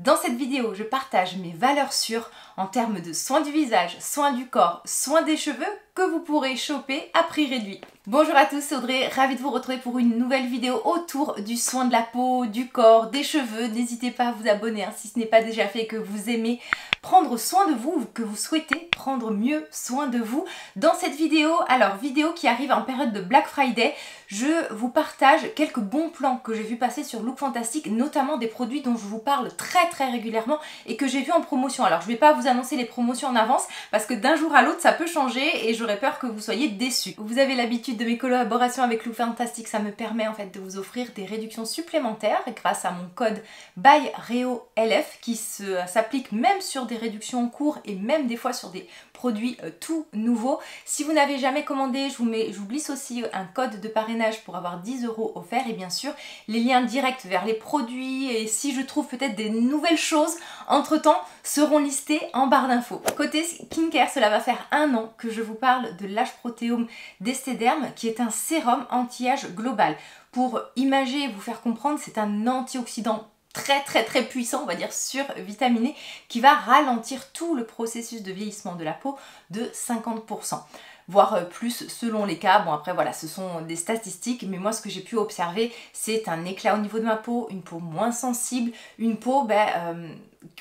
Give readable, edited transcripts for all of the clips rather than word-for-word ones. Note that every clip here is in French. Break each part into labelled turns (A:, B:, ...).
A: Dans cette vidéo, je partage mes valeurs sûres en termes de soins du visage, soins du corps, soins des cheveux que vous pourrez choper à prix réduit. Bonjour à tous, c'est Audrey, ravie de vous retrouver pour une nouvelle vidéo autour du soin de la peau, du corps, des cheveux. N'hésitez pas à vous abonner si ce n'est pas déjà fait et que vous aimez prendre soin de vous ou que vous souhaitez prendre mieux soin de vous. Dans cette vidéo, vidéo qui arrive en période de Black Friday, je vous partage quelques bons plans que j'ai vu passer sur Look Fantastic, notamment des produits dont je vous parle très régulièrement et que j'ai vu en promotion. Alors je ne vais pas vous annoncer les promotions en avance parce que d'un jour à l'autre ça peut changer et j'aurais peur que vous soyez déçus. Vous avez l'habitude de mes collaborations avec Look Fantastic, ça me permet en fait de vous offrir des réductions supplémentaires grâce à mon code BYREOLF qui s'applique même sur des réductions en cours et même des fois sur des produits tout nouveaux. Si vous n'avez jamais commandé, je vous glisse aussi un code de parrainage pour avoir 10 € offerts et bien sûr les liens directs vers les produits et si je trouve peut-être des nouvelles choses entre temps seront listés en barre d'infos. Côté skincare, cela va faire 1 an que je vous parle de l'Age Protéome d'Esthederm qui est un sérum anti-âge global. Pour imager et vous faire comprendre, c'est un antioxydant très puissant, on va dire survitaminé, qui va ralentir tout le processus de vieillissement de la peau de 50%. Voire plus selon les cas. Bon après voilà, ce sont des statistiques, mais moi ce que j'ai pu observer, c'est un éclat au niveau de ma peau, une peau moins sensible, une peau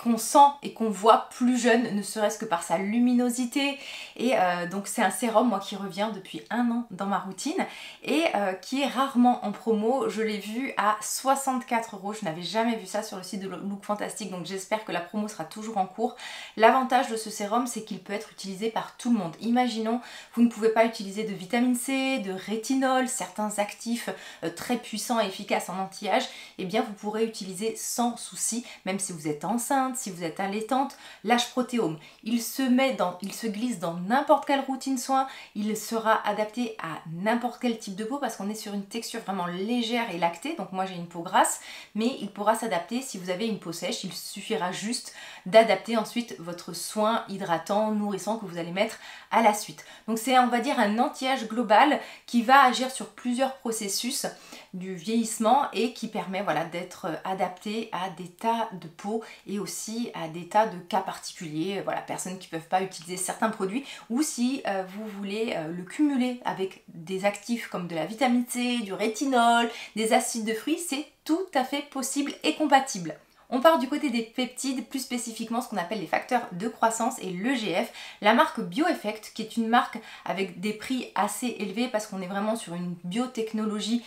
A: qu'on sent et qu'on voit plus jeune, ne serait-ce que par sa luminosité. Et donc c'est un sérum moi qui revient depuis 1 an dans ma routine et qui est rarement en promo. Je l'ai vu à 64 €, je n'avais jamais vu ça sur le site de Look Fantastic, donc j'espère que la promo sera toujours en cours. L'avantage de ce sérum, c'est qu'il peut être utilisé par tout le monde. Imaginons, vous ne pouvez pas utiliser de vitamine C, de rétinol, certains actifs très puissants et efficaces en anti-âge, et bien vous pourrez utiliser sans souci, même si vous êtes enceinte, si vous êtes allaitante, l'Age Protéome. Il se glisse dans n'importe quelle routine soin, il sera adapté à n'importe quel type de peau parce qu'on est sur une texture vraiment légère et lactée, donc moi j'ai une peau grasse, mais il pourra s'adapter si vous avez une peau sèche, il suffira juste d'adapter ensuite votre soin hydratant, nourrissant que vous allez mettre à la suite. Donc c'est on va dire un anti-âge global qui va agir sur plusieurs processus du vieillissement et qui permet voilà, d'être adapté à des tas de peau et aussi à des tas de cas particuliers, voilà, personnes qui ne peuvent pas utiliser certains produits ou si vous voulez le cumuler avec des actifs comme de la vitamine C, du rétinol, des acides de fruits, c'est tout à fait possible et compatible. On part du côté des peptides, plus spécifiquement ce qu'on appelle les facteurs de croissance et l'EGF. La marque Bioeffect, qui est une marque avec des prix assez élevés parce qu'on est vraiment sur une biotechnologie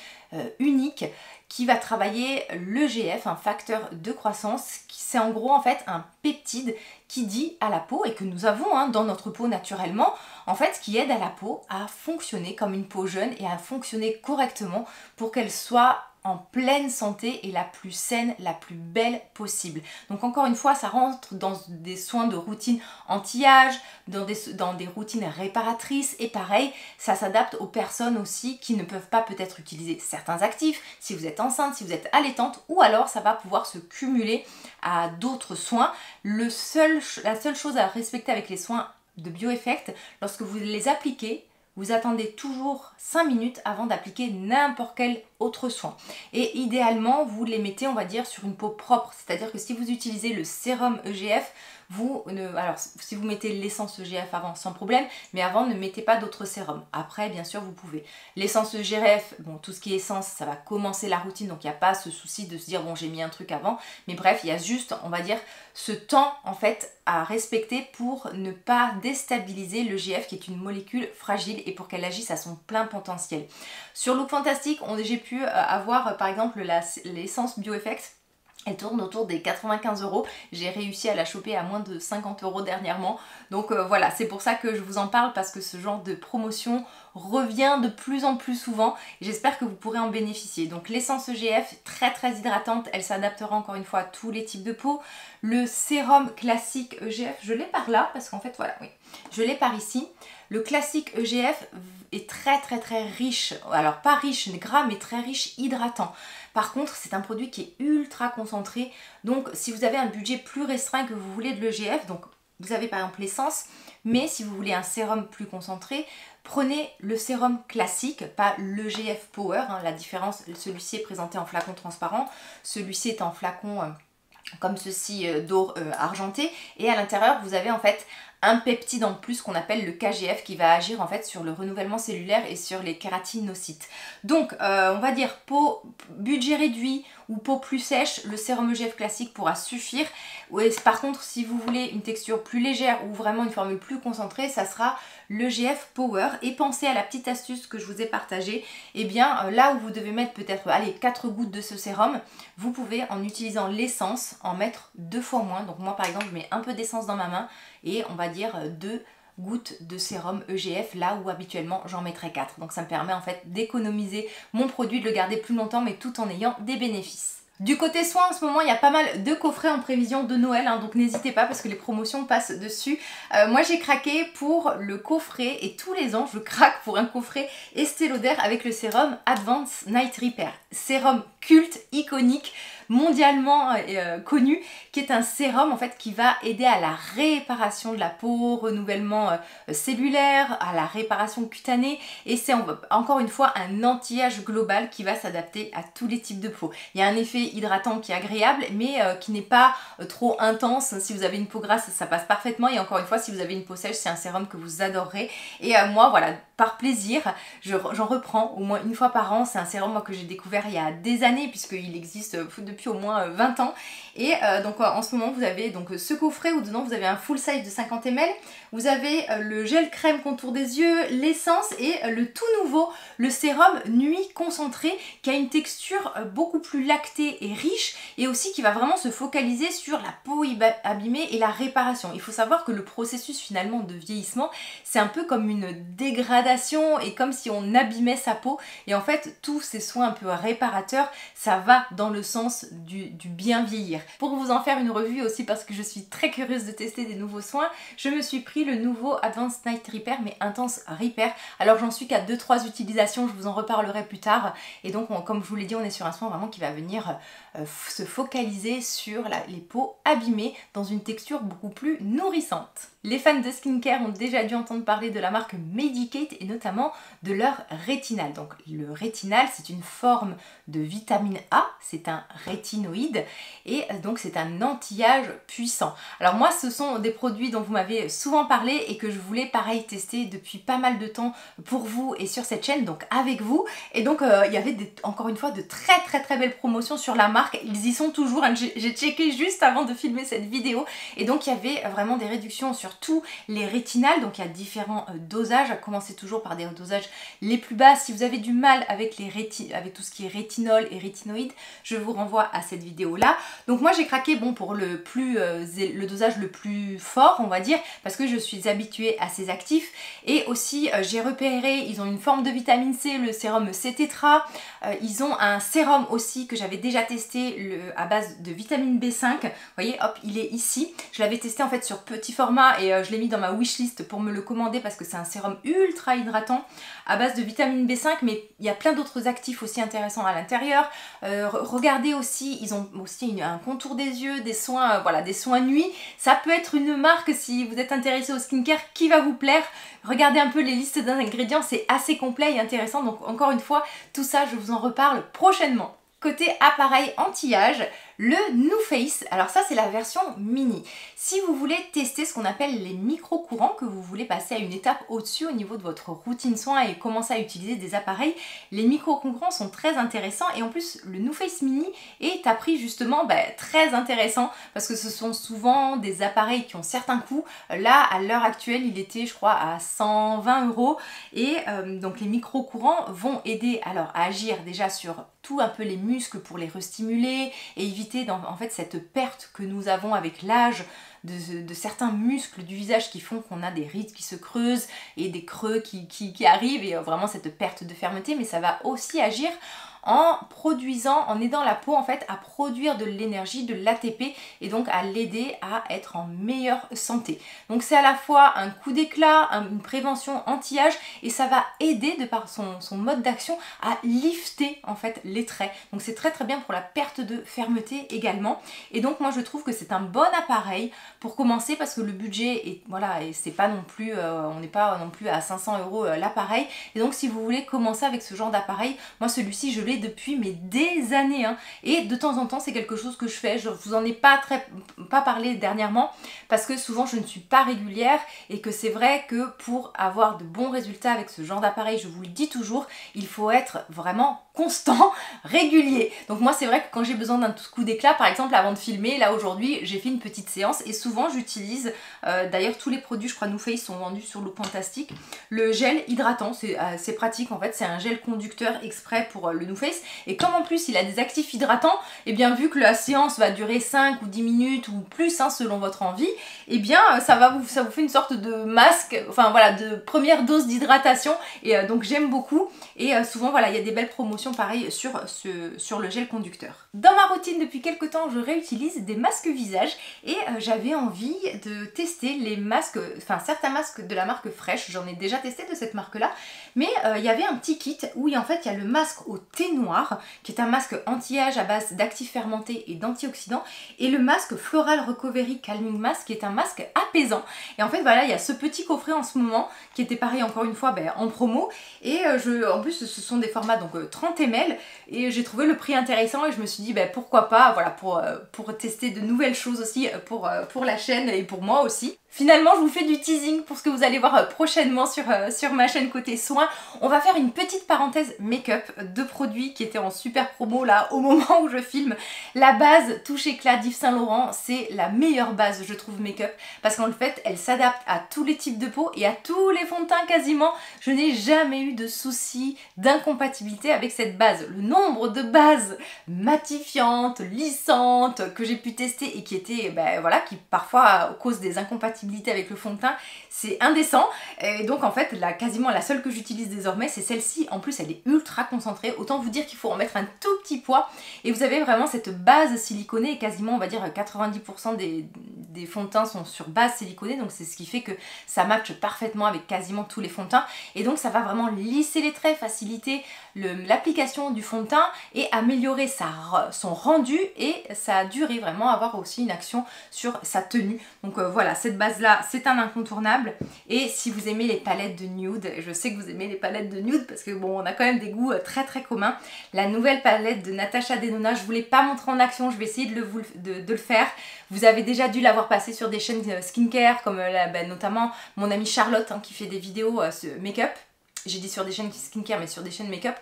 A: unique, qui va travailler l'EGF, un facteur de croissance. C'est en gros en fait un peptide qui dit à la peau, et que nous avons dans notre peau naturellement, en fait qui aide à la peau à fonctionner comme une peau jeune et à fonctionner correctement pour qu'elle soit en pleine santé et la plus saine, la plus belle possible. Donc encore une fois, ça rentre dans des soins de routine anti-âge, dans des routines réparatrices et pareil, ça s'adapte aux personnes aussi qui ne peuvent pas peut-être utiliser certains actifs, si vous êtes enceinte, si vous êtes allaitante, ou alors ça va pouvoir se cumuler à d'autres soins. La seule chose à respecter avec les soins de Bioeffect, lorsque vous les appliquez, vous attendez toujours 5 minutes avant d'appliquer n'importe quel autre soin. Et idéalement, vous les mettez, on va dire, sur une peau propre. C'est-à-dire que si vous utilisez le sérum EGF, alors si vous mettez l'essence EGF avant, sans problème, mais avant, ne mettez pas d'autres sérums. Après, bien sûr, vous pouvez. L'essence EGF, bon, tout ce qui est essence, ça va commencer la routine, donc il n'y a pas ce souci de se dire, bon, j'ai mis un truc avant. Mais bref, il y a juste, on va dire, ce temps, en fait, à respecter pour ne pas déstabiliser l'EGF, qui est une molécule fragile, et pour qu'elle agisse à son plein potentiel. Sur Look Fantastic, j'ai pu avoir, par exemple, l'essence Bioeffect. Elle tourne autour des 95 €. J'ai réussi à la choper à moins de 50 € dernièrement. Donc voilà, c'est pour ça que je vous en parle parce que ce genre de promotion revient de plus en plus souvent. J'espère que vous pourrez en bénéficier. Donc l'essence EGF, très hydratante. Elle s'adaptera encore une fois à tous les types de peau. Le sérum classique EGF, je l'ai par là parce qu'en fait, voilà, oui, je l'ai par ici. Le classique EGF est très riche. Alors pas riche gras, mais très riche hydratant. Par contre, c'est un produit qui est ultra concentré. Donc, si vous avez un budget plus restreint que vous voulez de l'EGF, donc vous avez par exemple l'essence, mais si vous voulez un sérum plus concentré, prenez le sérum classique, pas l'EGF Power. La différence, celui-ci est présenté en flacon transparent, celui-ci est en flacon comme ceci d'or argenté, et à l'intérieur vous avez en fait un peptide en plus qu'on appelle le KGF qui va agir en fait sur le renouvellement cellulaire et sur les kératinocytes. Donc on va dire peau budget réduit ou peau plus sèche, le sérum EGF classique pourra suffire. Par contre, si vous voulez une texture plus légère ou vraiment une formule plus concentrée, ça sera l'EGF Power. Et pensez à la petite astuce que je vous ai partagée. Et bien là où vous devez mettre peut-être 4 gouttes de ce sérum, vous pouvez en utilisant l'essence en mettre 2 fois moins. Donc moi par exemple je mets un peu d'essence dans ma main et on va dire 2 gouttes de sérum EGF là où habituellement j'en mettrais 4. Donc ça me permet en fait d'économiser mon produit, de le garder plus longtemps mais tout en ayant des bénéfices. Du côté soins, en ce moment, il y a pas mal de coffrets en prévision de Noël, hein, donc n'hésitez pas parce que les promotions passent dessus. Moi, j'ai craqué pour le coffret et tous les ans, je craque pour un coffret Estée Lauder avec le sérum Advanced Night Repair. Sérum culte, iconique, mondialement connu, qui est un sérum en fait qui va aider à la réparation de la peau, renouvellement cellulaire, à la réparation cutanée, et c'est encore une fois un anti-âge global qui va s'adapter à tous les types de peau. Il y a un effet hydratant qui est agréable mais qui n'est pas trop intense. Si vous avez une peau grasse, ça passe parfaitement, et encore une fois si vous avez une peau sèche, c'est un sérum que vous adorerez. Et moi voilà, par plaisir, j'en reprends au moins une fois par an. C'est un sérum moi, que j'ai découvert il y a des années puisqu'il existe depuis au moins 20 ans. Et donc en ce moment vous avez donc ce coffret où dedans vous avez un full size de 50 ml, vous avez le gel crème contour des yeux, l'essence et le tout nouveau, le sérum nuit concentré qui a une texture beaucoup plus lactée et riche, et aussi qui va vraiment se focaliser sur la peau abîmée et la réparation. Il faut savoir que le processus finalement de vieillissement, c'est un peu comme une dégradation et comme si on abîmait sa peau, et en fait tous ces soins un peu réparateurs, ça va dans le sens du bien vieillir. Pour vous en faire une revue aussi, parce que je suis très curieuse de tester des nouveaux soins, je me suis pris le nouveau Advanced Night Repair mais Intense Repair. Alors j'en suis qu'à 2-3 utilisations, je vous en reparlerai plus tard, et donc comme je vous l'ai dit, on est sur un soin vraiment qui va venir se focaliser sur les peaux abîmées dans une texture beaucoup plus nourrissante. Les fans de skincare ont déjà dû entendre parler de la marque Medik8 et notamment de leur rétinal. Donc le rétinal, c'est une forme de vitamine A, c'est un rétinoïde et donc c'est un anti-âge puissant. Alors moi, ce sont des produits dont vous m'avez souvent parlé et que je voulais pareil tester depuis pas mal de temps pour vous et sur cette chaîne, donc avec vous. Et donc il y avait encore une fois de très belles promotions sur la marque. Ils y sont toujours, hein. J'ai checké juste avant de filmer cette vidéo, et donc il y avait vraiment des réductions sur tous les rétinales. Donc il y a différents dosages, à commencer toujours par des dosages les plus bas. Si vous avez du mal avec avec tout ce qui est rétinol et rétinoïdes, je vous renvoie à cette vidéo là. Donc moi j'ai craqué pour le dosage le plus fort, on va dire, parce que je suis habituée à ces actifs, et aussi j'ai repéré, ils ont une forme de vitamine C, le sérum C-Tetra, ils ont un sérum aussi que j'avais déjà testé à base de vitamine B5, vous voyez, hop, il est ici. Je l'avais testé en fait sur petit format et je l'ai mis dans ma wishlist pour me le commander parce que c'est un sérum ultra hydratant à base de vitamine B5, mais il y a plein d'autres actifs aussi intéressants à l'intérieur. Regardez aussi, ils ont aussi un contour des yeux, des soins, voilà, des soins nuit. Ça peut être une marque, si vous êtes intéressé au skincare, qui va vous plaire. Regardez un peu les listes d'ingrédients, c'est assez complet et intéressant. Donc encore une fois, tout ça, je vous en reparle prochainement. Côté appareil anti-âge, le NuFace, alors ça c'est la version mini. Si vous voulez tester ce qu'on appelle les micro-courants, que vous voulez passer à une étape au-dessus au niveau de votre routine soin et commencer à utiliser des appareils, les micro-courants sont très intéressants, et en plus le NuFace mini est à prix justement très intéressant parce que ce sont souvent des appareils qui ont certains coûts. Là à l'heure actuelle il était je crois à 120 € et donc les micro-courants vont aider alors à agir déjà sur tout un peu les muscles pour les restimuler et éviter en fait cette perte que nous avons avec l'âge de certains muscles du visage qui font qu'on a des rides qui se creusent et des creux qui arrivent, et vraiment cette perte de fermeté. Mais ça va aussi agir en aidant la peau en fait à produire de l'énergie, de l'ATP, et donc à l'aider à être en meilleure santé. Donc c'est à la fois un coup d'éclat, une prévention anti-âge, et ça va aider de par son mode d'action à lifter en fait les traits. Donc c'est très bien pour la perte de fermeté également. Et donc moi je trouve que c'est un bon appareil pour commencer parce que le budget est voilà, et c'est pas non plus on n'est pas non plus à 500 € l'appareil. Et donc si vous voulez commencer avec ce genre d'appareil, moi celui-ci je l'ai l'ai depuis mais des années hein. Et de temps en temps c'est quelque chose que je fais, je vous en ai pas parlé dernièrement parce que souvent je ne suis pas régulière et que c'est vrai que pour avoir de bons résultats avec ce genre d'appareil, je vous le dis toujours, il faut être vraiment constant, régulier. Donc moi c'est vrai que quand j'ai besoin d'un tout coup d'éclat, par exemple avant de filmer, là aujourd'hui j'ai fait une petite séance et souvent j'utilise, d'ailleurs tous les produits je crois Too Faced sont vendus sur Look Fantastic, le gel hydratant, c'est pratique en fait, c'est un gel conducteur exprès pour le Too Faced et comme en plus il a des actifs hydratants, et bien vu que la séance va durer 5 ou 10 minutes ou plus hein, selon votre envie, et bien ça vous fait une sorte de masque, enfin voilà, de première dose d'hydratation et donc j'aime beaucoup et souvent voilà il y a des belles promotions pareil sur le gel conducteur. Dans ma routine depuis quelques temps je réutilise des masques visage et j'avais envie de tester les masques, enfin certains masques de la marque Fresh, j'en ai déjà testé de cette marque là, mais il y avait un petit kit où en fait il y a le masque au thé noir qui est un masque anti-âge à base d'actifs fermentés et d'antioxydants et le masque Floral Recovery Calming Mask qui est un masque apaisant et en fait voilà il y a ce petit coffret en ce moment qui était pareil encore une fois en promo et en plus ce sont des formats donc 30 ml et j'ai trouvé le prix intéressant et je me suis dit pourquoi pas voilà pour tester de nouvelles choses aussi pour la chaîne et pour moi aussi. Finalement, je vous fais du teasing pour ce que vous allez voir prochainement sur ma chaîne côté soins. On va faire une petite parenthèse make-up de produits qui étaient en super promo là au moment où je filme. La base Touche Éclat d'Yves Saint Laurent, c'est la meilleure base je trouve make-up parce qu'en fait elle s'adapte à tous les types de peau et à tous les fonds de teint quasiment. Je n'ai jamais eu de soucis d'incompatibilité avec cette base. Le nombre de bases matifiantes, lissantes que j'ai pu tester et qui étaient voilà, qui parfois causent des incompatibilités avec le fond de teint, c'est indécent et donc en fait quasiment la seule que j'utilise désormais c'est celle-ci. En plus elle est ultra concentrée, autant vous dire qu'il faut en mettre un tout petit poids et vous avez vraiment cette base siliconée et quasiment on va dire 90% des fonds de teint sont sur base siliconée donc c'est ce qui fait que ça matche parfaitement avec quasiment tous les fonds de teint et donc ça va vraiment lisser les traits, faciliter l'application du fond de teint et améliorer son rendu et sa durée, vraiment avoir aussi une action sur sa tenue. Donc voilà, cette base là c'est un incontournable et si vous aimez les palettes de nude, je sais que vous aimez les palettes de nude parce que bon on a quand même des goûts très très communs, la nouvelle palette de Natasha Denona, je ne vous l'ai pas montré en action, je vais essayer de le faire. Vous avez déjà dû l'avoir passé sur des chaînes skincare comme notamment mon amie Charlotte hein, qui fait des vidéos make-up. J'ai dit sur des chaînes skincare mais sur des chaînes make-up.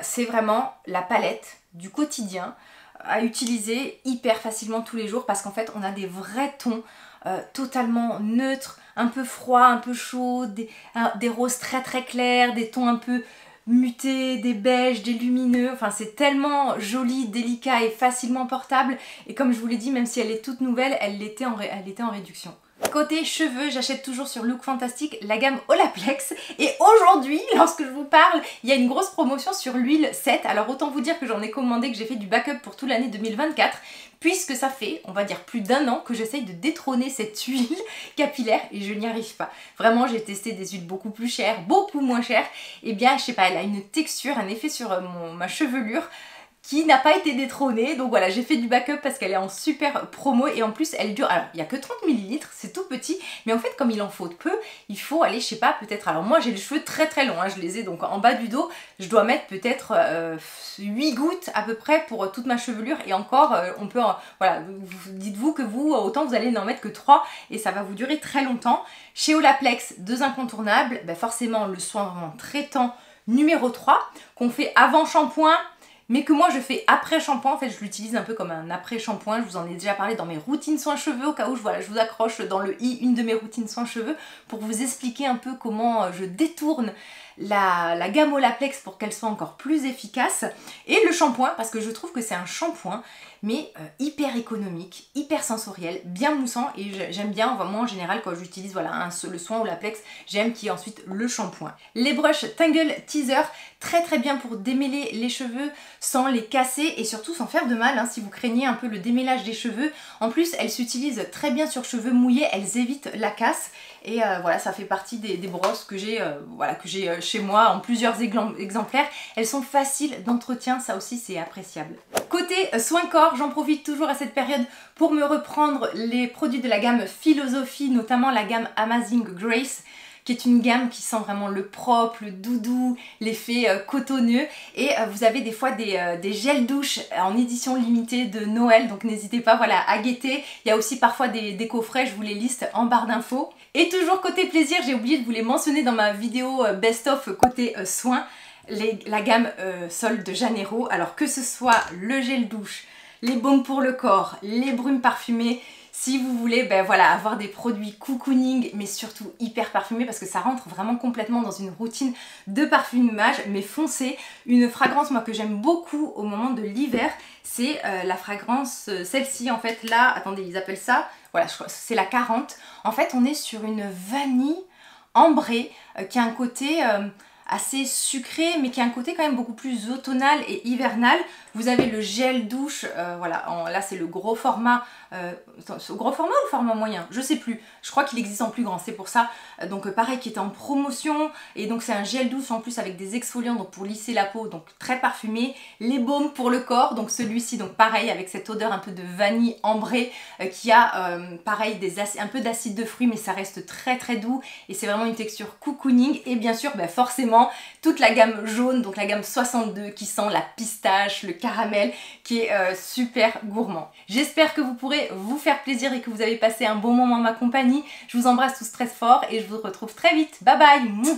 A: C'est vraiment la palette du quotidien à utiliser hyper facilement tous les jours parce qu'en fait on a des vrais tons totalement neutres, un peu froids, un peu chauds, des roses très très clairs, des tons un peu mutés, des beiges, des lumineux, enfin c'est tellement joli, délicat et facilement portable et comme je vous l'ai dit même si elle est toute nouvelle, elle était en réduction. Côté cheveux, j'achète toujours sur Look Fantastic la gamme Olaplex et aujourd'hui, lorsque je vous parle, il y a une grosse promotion sur l'huile 7. Alors autant vous dire que j'en ai commandé, que j'ai fait du backup pour toute l'année 2024 puisque ça fait, on va dire, plus d'1 an que j'essaye de détrôner cette huile capillaire et je n'y arrive pas. Vraiment, j'ai testé des huiles beaucoup plus chères, beaucoup moins chères et bien, je sais pas, elle a une texture, un effet sur ma chevelure qui n'a pas été détrônée. Donc voilà, j'ai fait du backup parce qu'elle est en super promo et en plus elle dure, alors il n'y a que 30 ml, c'est tout petit, mais en fait comme il en faut peu, il faut aller, je sais pas, peut-être, alors moi j'ai les cheveux très très longs, hein, je les ai donc en bas du dos, je dois mettre peut-être 8 gouttes à peu près pour toute ma chevelure et encore on peut, voilà, dites-vous que vous, autant vous allez n'en mettre que 3 et ça va vous durer très longtemps. Chez Olaplex, 2 incontournables, forcément le soin vraiment traitant numéro 3 qu'on fait avant shampoing, mais que moi je fais après shampoing. En fait je l'utilise un peu comme un après shampoing, je vous en ai déjà parlé dans mes routines soins cheveux au cas où je vous accroche dans le i une de mes routines soins cheveux pour vous expliquer un peu comment je détourne la gamme Olaplex pour qu'elle soit encore plus efficace et le shampoing parce que je trouve que c'est un shampoing mais hyper économique, hyper sensoriel, bien moussant et j'aime bien, moi en général quand j'utilise voilà, le soin Olaplex, j'aime qu'il y ait ensuite le shampoing. Les brushes Tangle Teaser, très très bien pour démêler les cheveux sans les casser et surtout sans faire de mal hein, si vous craignez un peu le démêlage des cheveux. En plus elles s'utilisent très bien sur cheveux mouillés, elles évitent la casse et voilà ça fait partie des brosses que j'ai chez moi en plusieurs exemplaires. Elles sont faciles d'entretien, ça aussi c'est appréciable. Côté soin corps, j'en profite toujours à cette période pour me reprendre les produits de la gamme Philosophie, notamment la gamme Amazing Grace qui est une gamme qui sent vraiment le propre, le doudou, l'effet cotonneux. Et vous avez des fois des gels douche en édition limitée de Noël, donc n'hésitez pas voilà, à guetter. Il y a aussi parfois des coffrets, je vous les liste en barre d'infos. Et toujours côté plaisir, j'ai oublié de vous les mentionner dans ma vidéo best-of côté soins, la gamme Sol de Janeiro. Alors que ce soit le gel douche, les baumes pour le corps, les brumes parfumées, si vous voulez ben voilà, avoir des produits cocooning mais surtout hyper parfumés parce que ça rentre vraiment complètement dans une routine de parfumage mais foncé. Une fragrance moi que j'aime beaucoup au moment de l'hiver, c'est la fragrance, celle-ci en fait là, attendez ils appellent ça, voilà je crois c'est la 40. En fait on est sur une vanille ambrée qui a un côté assez sucré mais qui a un côté quand même beaucoup plus automnal et hivernal. Vous avez le gel douche, voilà, là c'est le gros format, gros format ou format moyen, je sais plus, je crois qu'il existe en plus grand, c'est pour ça, donc pareil qui est en promotion, et donc c'est un gel douche en plus avec des exfoliants donc pour lisser la peau, donc très parfumé, les baumes pour le corps, donc celui-ci donc pareil avec cette odeur un peu de vanille ambrée qui a pareil un peu d'acide de fruits mais ça reste très très doux et c'est vraiment une texture cocooning, et bien sûr bah, forcément toute la gamme jaune, donc la gamme 62 qui sent la pistache, le caramel qui est super gourmand. J'espère que vous pourrez vous faire plaisir et que vous avez passé un bon moment en ma compagnie. Je vous embrasse tous très fort et je vous retrouve très vite. Bye bye.